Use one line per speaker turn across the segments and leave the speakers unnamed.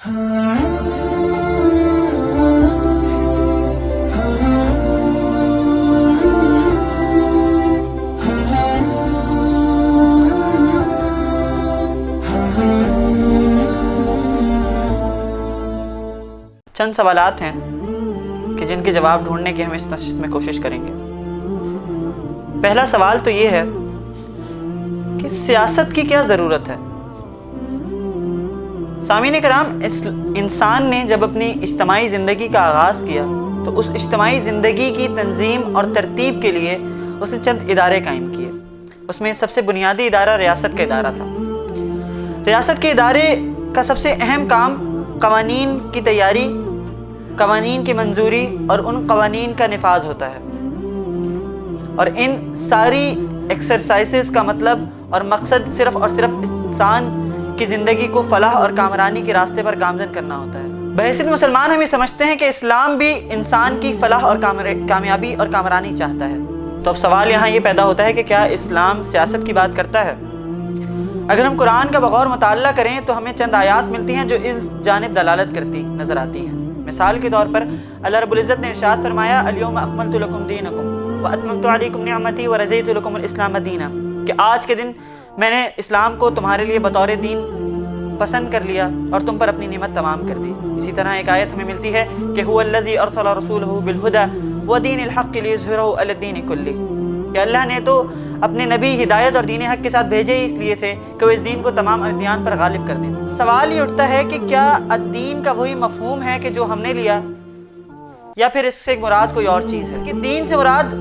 چند سوالات ہیں کہ جن کے جواب ڈھونڈنے کی ہم اس نشست میں کوشش کریں گے۔ پہلا سوال تو یہ ہے کہ سیاست کی کیا ضرورت ہے؟ سامعین کرام، انسان نے جب اپنی اجتماعی زندگی کا آغاز کیا تو اس اجتماعی زندگی کی تنظیم اور ترتیب کے لیے اس نے چند ادارے قائم کیے۔ اس میں سب سے بنیادی ادارہ ریاست کا ادارہ تھا۔ ریاست کے ادارے کا سب سے اہم کام قوانین کی تیاری، قوانین کی منظوری اور ان قوانین کا نفاذ ہوتا ہے، اور ان ساری ایکسرسائزز کا مطلب اور مقصد صرف اور صرف انسان کی زندگی کو فلاح اور کامرانی کے راستے پر گامزن کرنا ہوتا ہے۔ بحیثیت مسلمان ہم یہ سمجھتے ہیں کہ اسلام بھی انسان کی فلاح اور کامیابی اور کامرانی چاہتا ہے۔ تو اب سوال یہاں یہ پیدا ہوتا ہے کہ کیا اسلام سیاست کی بات کرتا ہے؟ اگر ہم قرآن کا بغور مطالعہ کریں تو ہمیں چند آیات ملتی ہیں جو اس جانب دلالت کرتی نظر آتی ہیں۔ مثال کے طور پر اللہ رب العزت نے ارشاد فرمایا الیوم اکملت لکم دینکم واتممت علیکم نعمتی ورضیت لکم الاسلام دینا، کہ آج کے دن میں نے اسلام کو تمہارے لیے بطور دین پسند کر لیا اور تم پر اپنی نعمت تمام کر دی۔ اسی طرح ایک آیت ہمیں ملتی ہے کہ هو الذی ارسل رسولہ بالہدی ودین الحق لیظہرہ علی الدین کلہ، کہ اللہ نے تو اپنے نبی ہدایت اور دین حق کے ساتھ بھیجے ہی اس لیے تھے کہ وہ اس دین کو تمام ادیان پر غالب کر دیں۔ سوال یہ اٹھتا ہے کہ کیا الدین کا وہی مفہوم ہے کہ جو ہم نے لیا، یا پھر اس سے مراد کوئی اور چیز ہے؟ کہ دین سے مراد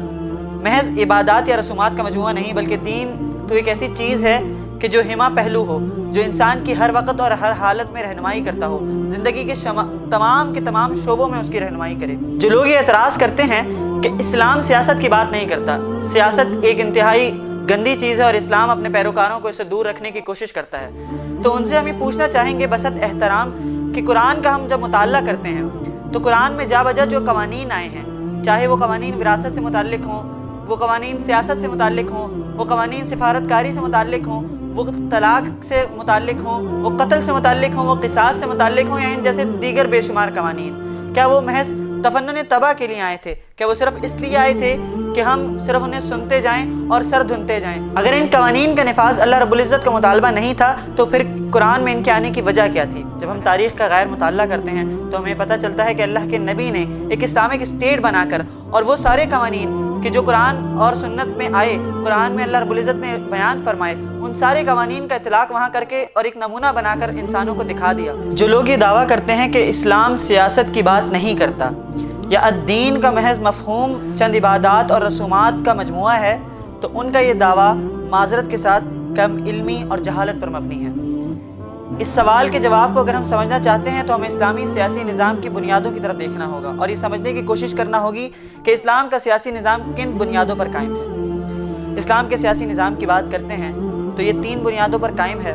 محض عبادات یا رسومات کا مجموعہ نہیں، بلکہ دین تو ایک ایسی چیز ہے کہ جو ہما پہلو ہو، جو انسان کی ہر وقت اور ہر حالت میں رہنمائی کرتا ہو، زندگی کے تمام کے تمام شعبوں میں اس کی رہنمائی کرے۔ جو لوگ یہ اعتراض کرتے ہیں کہ اسلام سیاست کی بات نہیں کرتا، سیاست ایک انتہائی گندی چیز ہے اور اسلام اپنے پیروکاروں کو اس سے دور رکھنے کی کوشش کرتا ہے، تو ان سے ہم یہ پوچھنا چاہیں گے بسط احترام کہ قرآن کا ہم جب مطالعہ کرتے ہیں تو قرآن میں جا بجا جو قوانین آئے ہیں، چاہے وہ قوانین وراثت سے متعلق ہوں، وہ قوانین سیاست سے متعلق ہوں، وہ قوانین سفارت کاری سے متعلق ہوں، وہ طلاق سے متعلق ہوں، وہ قتل سے متعلق ہوں، وہ قصاص سے متعلق ہوں، یا ان جیسے دیگر بے شمار قوانین، کیا وہ محض تفنن تباہ کے لیے آئے تھے؟ کیا وہ صرف اس لیے آئے تھے کہ ہم صرف انہیں سنتے جائیں اور سر دھنتے جائیں؟ اگر ان قوانین کا نفاذ اللہ رب العزت کا مطالبہ نہیں تھا تو پھر قرآن میں ان کے آنے کی وجہ کیا تھی؟ جب ہم تاریخ کا غیر مطالعہ کرتے ہیں تو ہمیں پتہ چلتا ہے کہ اللہ کے نبی نے ایک اسلامک اسٹیٹ بنا کر، اور وہ سارے قوانین کہ جو قرآن اور سنت میں آئے، قرآن میں اللہ رب العزت نے بیان فرمائے، ان سارے قوانین کا اطلاق وہاں کر کے اور ایک نمونہ بنا کر انسانوں کو دکھا دیا۔ جو لوگ یہ دعویٰ کرتے ہیں کہ اسلام سیاست کی بات نہیں کرتا یا الدین کا محض مفہوم چند عبادات اور رسومات کا مجموعہ ہے، تو ان کا یہ دعویٰ معذرت کے ساتھ کم علمی اور جہالت پر مبنی ہے۔ اس سوال کے جواب کو اگر ہم سمجھنا چاہتے ہیں تو ہمیں اسلامی سیاسی نظام کی بنیادوں کی طرف دیکھنا ہوگا اور یہ سمجھنے کی کوشش کرنا ہوگی کہ اسلام کا سیاسی نظام کن بنیادوں پر قائم ہے۔ اسلام کے سیاسی نظام کی بات کرتے ہیں تو یہ 3 بنیادوں پر قائم ہے۔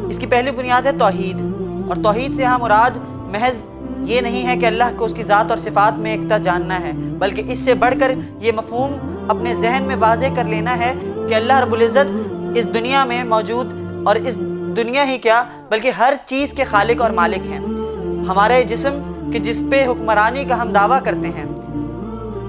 اس کی پہلی بنیاد ہے توحید، اور توحید سے ہاں مراد محض یہ نہیں ہے کہ اللہ کو اس کی ذات اور صفات میں یکتا جاننا ہے، بلکہ اس سے بڑھ کر یہ مفہوم اپنے ذہن میں واضح کر لینا ہے کہ اللہ رب العزت اس دنیا میں موجود، اور اس دنیا ہی کیا بلکہ ہر چیز کے خالق اور مالک ہیں۔ ہمارا یہ جسم کہ جس پہ حکمرانی کا ہم دعویٰ کرتے ہیں،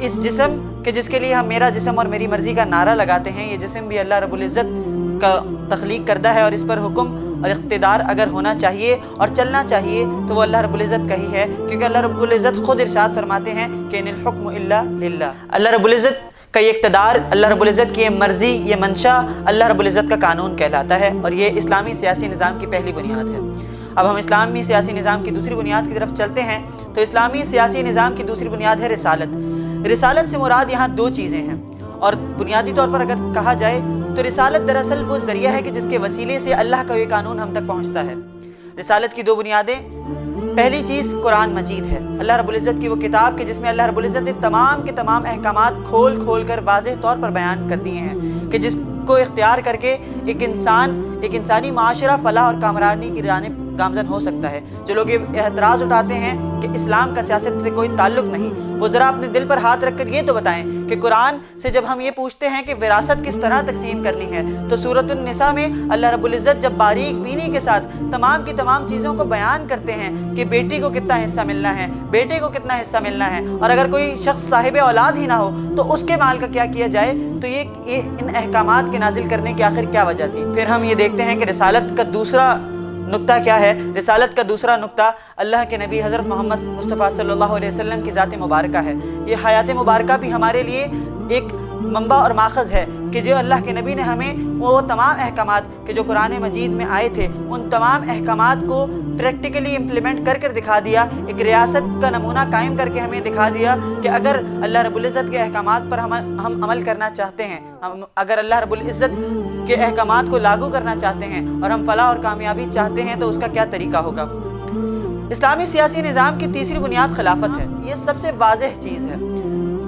اس جسم کہ جس کے لیے ہم میرا جسم اور میری مرضی کا نعرہ لگاتے ہیں، یہ جسم بھی اللہ رب العزت کا تخلیق کردہ ہے، اور اس پر حکم اور اقتدار اگر ہونا چاہیے اور چلنا چاہیے تو وہ اللہ رب العزت کا ہی ہے، کیونکہ اللہ رب العزت خود ارشاد فرماتے ہیں کہ ان الحکم الا للہ۔ اللہ رب العزت کا یہ اقتدار، اللہ رب العزت کی یہ مرضی، یہ منشا اللہ رب العزت کا قانون کہلاتا ہے، اور یہ اسلامی سیاسی نظام کی پہلی بنیاد ہے۔ اب ہم اسلامی سیاسی نظام کی دوسری بنیاد کی طرف چلتے ہیں تو اسلامی سیاسی نظام کی دوسری بنیاد ہے رسالت۔ رسالت سے مراد یہاں 2 چیزیں ہیں، اور بنیادی طور پر اگر کہا جائے تو رسالت دراصل وہ ذریعہ ہے کہ جس کے وسیلے سے اللہ کا یہ قانون ہم تک پہنچتا ہے۔ رسالت کی 2 بنیادیں، پہلی چیز قرآن مجید ہے، اللہ رب العزت کی وہ کتاب کہ جس میں اللہ رب العزت نے تمام کے تمام احکامات کھول کھول کر واضح طور پر بیان کر دیے ہیں، کہ جس کو اختیار کر کے ایک انسانی معاشرہ فلاح اور کامرانی کی جانب गामजन हो सकता है। जो लोग ये एतराज़ उठाते हैं कि इस्लाम का सियासत से कोई ताल्लुक़ नहीं, वो ज़रा अपने दिल पर हाथ रख कर ये तो बताएं कि कुरान से जब हम ये पूछते हैं कि विरासत किस तरह तकसीम करनी है, तो सूरतुन निसा में अल्लाह रब्बुल इज़्ज़त जब बारीक बीनी के साथ तमाम की तमाम चीज़ों को बयान करते हैं कि बेटी को कितना हिस्सा मिलना है, बेटे को कितना हिस्सा मिलना है, और अगर कोई शख्स साहिब औलाद ही ना हो तो उसके माल का क्या किया जाए, तो ये इन अहकामात के नाजिल करने की आखिर क्या वजह थी। फिर हम ये देखते हैं कि रिसालत का दूसरा नुक्ता क्या है। रिसालत का दूसरा नुक्ता अल्लाह के नबी हज़रत मोहम्मद मुस्तफ़ा सल्लल्लाहु अलैहि वसल्लम की ज़ात मुबारका है। ये हयात मुबारका भी हमारे लिए एक मंबा और माखज़ है कि जो अल्लाह के नबी ने हमें वो तमाम अहकामात के जो कुरान मजीद में आए थे, उन तमाम अहकामात को प्रैक्टिकली इम्प्लीमेंट कर कर दिखा दिया, एक रियासत का नमूना कायम करके हमें दिखा दिया कि अगर अल्लाह रब्बुल इज़्ज़त के अहकामात पर हम अमल करना चाहते हैं, अगर अल्लाह रब्बुल इज़्ज़त के अहकामात को लागू करना चाहते हैं और हम फलाह और कामयाबी चाहते हैं, तो उसका क्या तरीका होगा। इस्लामी सियासी निज़ाम की तीसरी बुनियाद खिलाफत है। ये सबसे वाज़ेह चीज़ है।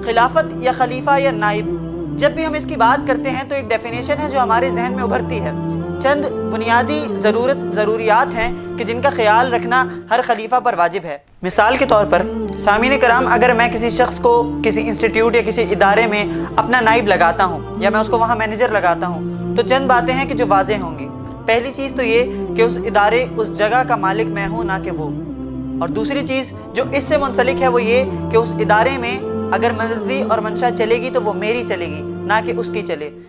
खिलाफत या खलीफा या नाइब, जब भी हम इसकी बात करते हैं तो एक डेफिनेशन है जो हमारे जहन में उभरती है। चंद बुनियादी ज़रूरियात हैं कि जिनका ख्याल रखना हर खलीफा पर वाजिब है। मिसाल के तौर पर सामीन कराम, अगर मैं किसी शख्स को किसी इंस्टीट्यूट या किसी इदारे में अपना नाइब लगाता हूँ या मैं उसको वहाँ मैनेजर लगाता हूँ, तो चंद बातें हैं कि जो वाज़ेह होंगी। पहली चीज़ तो ये कि उस इदारे उस जगह का मालिक मैं हूँ, ना कि वो। और दूसरी चीज़ जो इससे मुंसलिक है वो ये कि उस इदारे में अगर मर्जी और मंशा चलेगी तो वो मेरी चलेगी, ना कि उसकी चलेगी।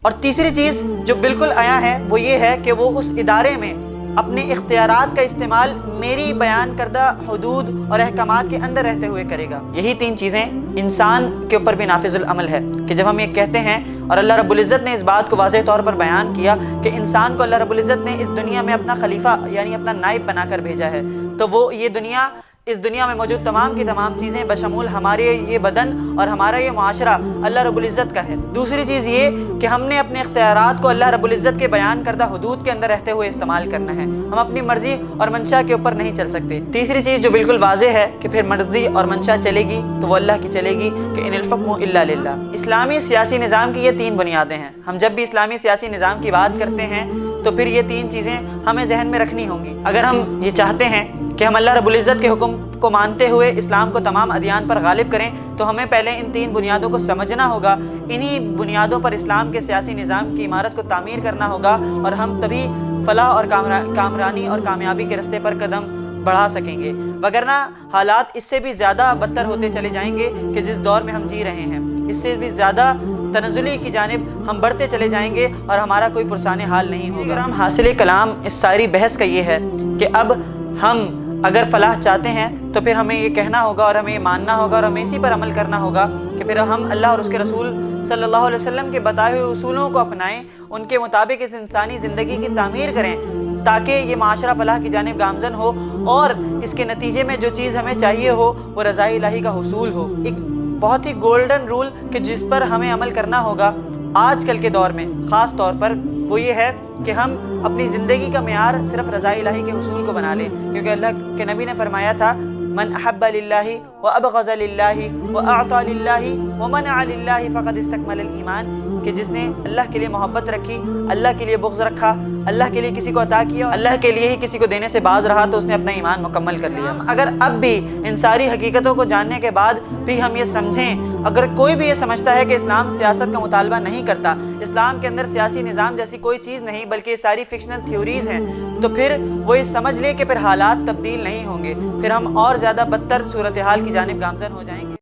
और तीसरी चीज़ जो बिल्कुल आया है वो ये है कि वो उस इदारे में अपने इख्तियारात का इस्तेमाल मेरी बयान करदा हुदूद और अहकामात के अंदर रहते हुए करेगा। यही तीन चीज़ें इंसान के ऊपर भी नाफिजुल अमल है कि जब हम ये कहते हैं, और अल्लाह रब्बुल इज़्ज़त ने इस बात को वाज़ेह तौर पर बयान किया कि इंसान को अल्लाह रब्बुल इज़्ज़त ने इस दुनिया में अपना खलीफा यानी अपना नाइब बनाकर भेजा है, तो वो ये दुनिया, इस दुनिया में मौजूद तमाम की तमाम चीज़ें बशमूल हमारे ये बदन और हमारा ये मुआशरा अल्लाह रब्बुल इज़्ज़त का है। दूसरी चीज़ ये कि हमने अपने इख्तियारात को अल्लाह रब्बुल इज़्ज़त के बयान करदा हुदूद के अंदर रहते हुए इस्तेमाल करना है। हम अपनी मर्ज़ी और मंशा के ऊपर नहीं चल सकते। तीसरी चीज़ जो बिल्कुल वाज़ेह है कि फिर मर्ज़ी और मंशा चलेगी तो वो अल्लाह की चलेगी कि इनिल हुक्मु इल्ला लिल्लाह। इस्लामी सियासी निज़ाम की ये तीन बुनियादें हैं। हम जब भी इस्लामी सियासी निज़ाम की बात करते हैं तो फिर ये तीन चीज़ें हमें जहन में रखनी होंगी। अगर हम ये चाहते हैं कि हम अल्लाह रब्बुल इज़्ज़त के हुक्म को मानते हुए इस्लाम को तमाम अदियान पर गालिब करें, तो हमें पहले इन तीन बुनियादों को समझना होगा। इन्हीं बुनियादों पर इस्लाम के सियासी निज़ाम की इमारत को तामीर करना होगा और हम तभी फलाह और कामरानी और कामयाबी के रास्ते पर कदम बढ़ा सकेंगे। वगरना हालात इससे भी ज़्यादा बदतर होते चले जाएंगे कि जिस दौर में हम जी रहे हैं, इससे भी ज़्यादा तनज़ुली की जानिब हम बढ़ते चले जाएंगे और हमारा कोई पुरसाने हाल नहीं होगा। अगर हम हासिल कलाम इस सारी बहस का ये है कि अब हम अगर फलाह चाहते हैं तो फिर हमें ये कहना होगा और हमें ये मानना होगा और हमें इसी पर अमल करना होगा कि फिर हम अल्लाह और उसके रसूल सल्लल्लाहु अलैहि वसल्लम के बताए हुए उसूलों को अपनाएं, उनके मुताबिक इस इंसानी ज़िंदगी की तामीर करें ताकि ये माशरा फलाह की जानिब गामजन हो और इसके नतीजे में जो चीज़ हमें चाहिए हो वो रज़ाए इलाही का हुसूल हो। एक बहुत ही गोल्डन रूल कि जिस पर हमें अमल करना होगा आजकल के दौर में ख़ास तौर पर वो ये है कि हम अपनी ज़िंदगी का मेयार सिर्फ रज़ाए इलाही के हुसूल को बना लें, क्योंकि अल्लाह के नबी ने फरमाया था, मन अहब्बा लिल्लाहि व अबग़ज़ा लिल्लाहि व अअता लिल्लाहि व मनअ लिल्लाहि फ़क़द इस्तकमल ईमान, कि जिसने अल्लाह के लिए मोहब्बत रखी, अल्लाह के लिए बुग़्ज़ रखा, अल्लाह के लिए किसी को अता किया, अल्लाह के लिए ही किसी को देने से बाज रहा, तो उसने अपना ईमान मुकम्मल कर लिया। अगर अब भी इन सारी हकीकतों को जानने के बाद भी हम ये समझें, अगर कोई भी ये समझता है कि इस्लाम सियासत का मुतालबा नहीं करता, इस्लाम के अंदर सियासी निज़ाम जैसी कोई चीज़ नहीं बल्कि ये सारी फिक्शनल थ्योरीज़ हैं, तो फिर वो ये समझ ले कि फिर हालात तब्दील नहीं होंगे, फिर हम और ज़्यादा बदतर सूरत हाल की जानिब गामज़न हो जाएंगे।